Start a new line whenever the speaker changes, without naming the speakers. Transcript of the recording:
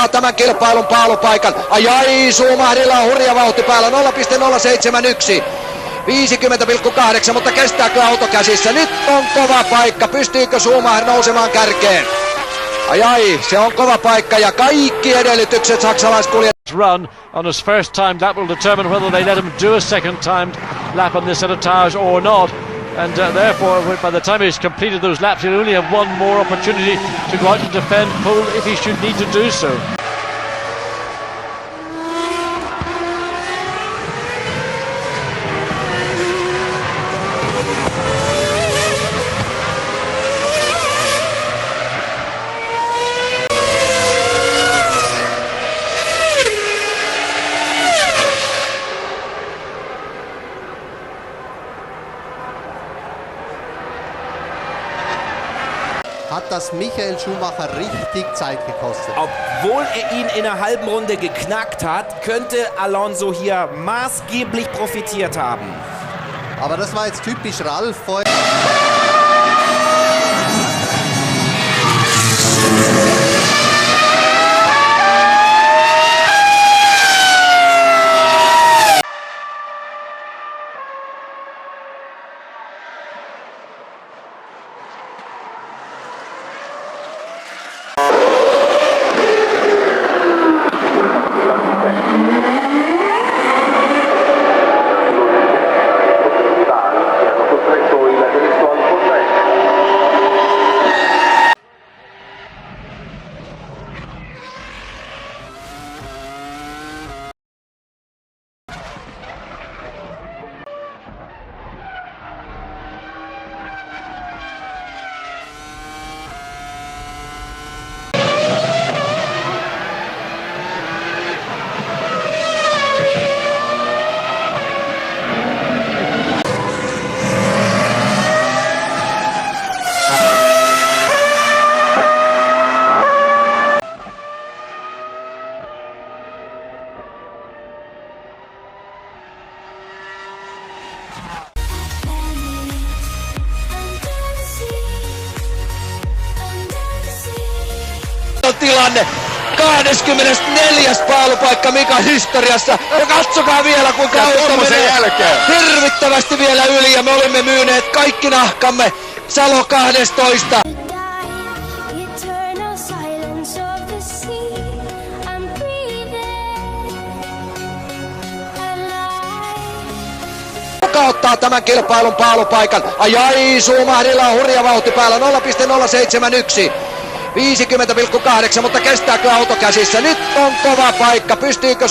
ottaa tämän kilpailun paalupaikan. Ai, Schumacherilla on hurja vauhti päällä, 0,071. 50,8, mutta kestääkö auto käsissä? Nyt on kova paikka. Pystyykö Schumacher nousemaan kärkeen? Ai, se on kova paikka ja kaikki edellytykset saksalaiskuljettajille.
Run on his first time lap will determine whether they let him do a second timed lap on this set of tyres or not. And therefore, by the time he's completed those laps, he'll only have one more opportunity to go out to defend pole if he should need to do so.
Hat das Michael Schumacher richtig Zeit gekostet.
Obwohl er ihn in einer halben Runde geknackt hat, könnte Alonso hier maßgeblich profitiert haben.
Aber das war jetzt typisch Ralf.
Tilanne 24. paalupaikka Mika historiassa. Ja katsokaa vielä kuinka auto menee hirvittävästi vielä yli ja me olimme myyneet kaikki nahkamme Salo 12. Kuka ottaa tämän kilpailun paalupaikan? Ai, Schumacherilla on hurja vauhti päällä, 0,071. 50,8, mutta kestääkö auto käsissä? Nyt on kova paikka. Pystyykö